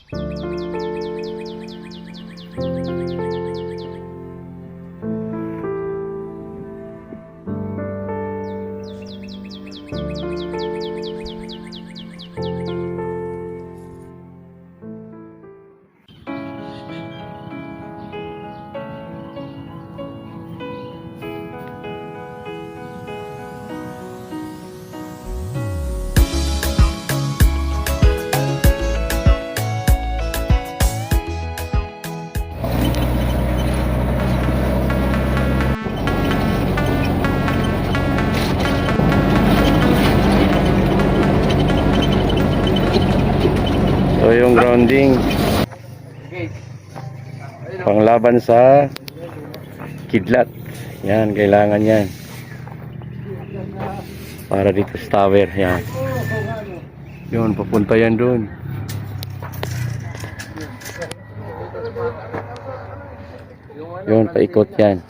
So yung grounding panglaban sa kidlat, yan, kailangan yan para dito sa tower, yan, yun, papunta yan dun, yun, paikot yan,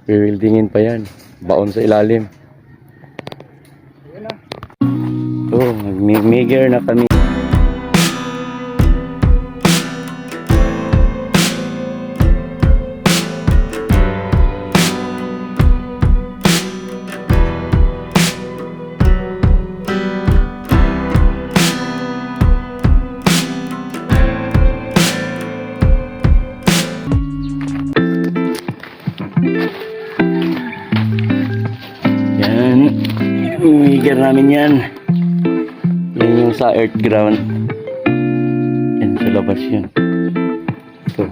wewildingin pa yan, baon sa ilalim. So, nag-migger na kami. Yan, migger namin yan. Yan yung sa earth ground. Yan sa labas yun. Ito.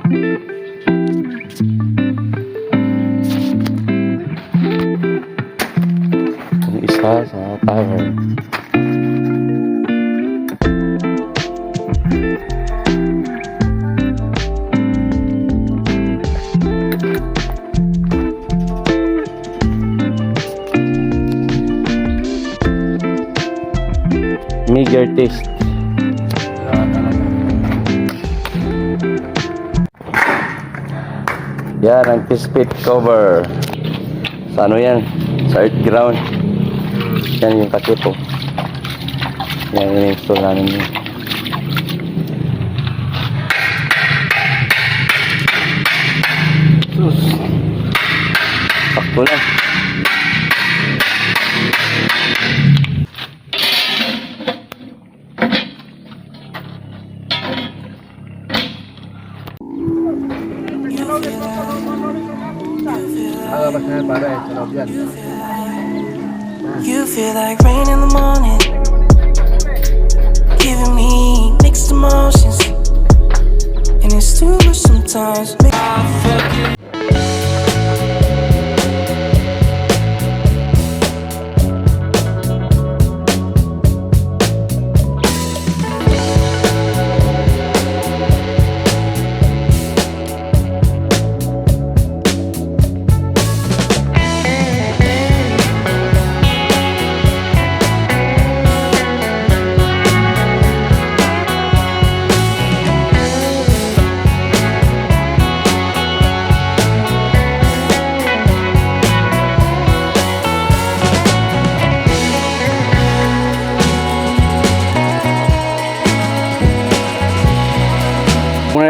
Yung isa sa tower. Migger test. Yan ang test pit cover. Sa ano yan? Sa earth ground. Yan yung katipo. Yan yung install namin yun. Sus. Sakto lang. You feel like rain in the morning, giving me mixed emotions, and it's too much sometimes.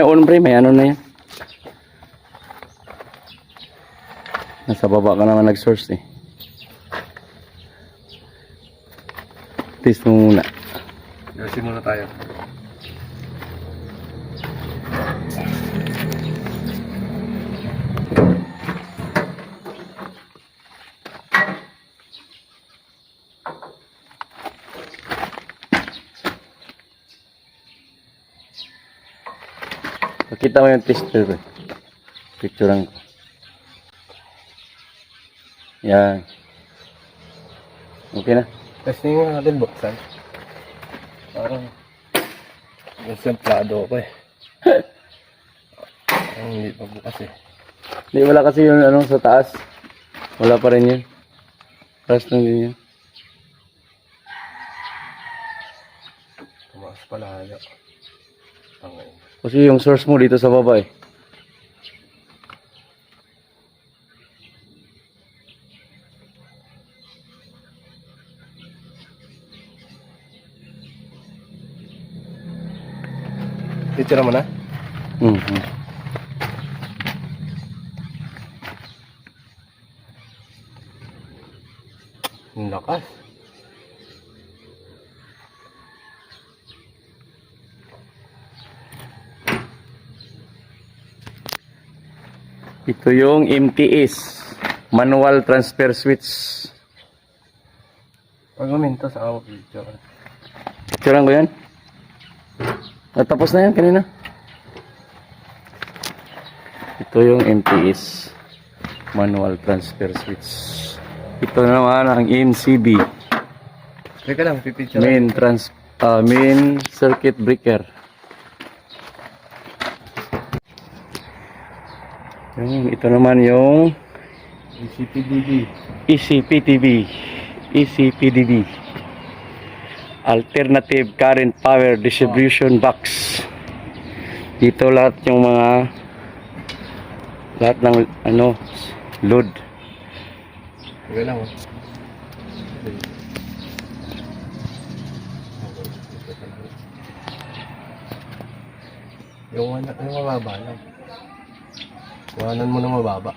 Muna pre, may ano na yan. Nasa baba ka naman nag-source eh. Test mo muna. Gasin muna tayo. Pakita mo yung tester pre. Picturean ko. Yan. Okay na. Testing nga natin buksan. Parang simplado ako eh. Hindi pa bukas eh. Hindi, wala kasi yung ano sa taas. Wala pa rin yun. Rest lang din yun. Tumaas pala haya. Tangay. Kasi yung source mo dito sa baba eh. Picture mo na? Mhm. Ang lakas. Ito yung MTS, manual transfer switch. Pag uminto sa ako picture. Picturean ko yan. Natapos na yan kanina. Ito yung MTS, manual transfer switch. Ito naman ang MCB, Teka lang, pipicture. main circuit breaker. Ito naman yung ECPDB. ECPDB, Alternative Current Power Distribution Box. Dito lahat yung lahat ng load. Teka lang, oh. Yung mababa lang. Kuhanan mo na mababa.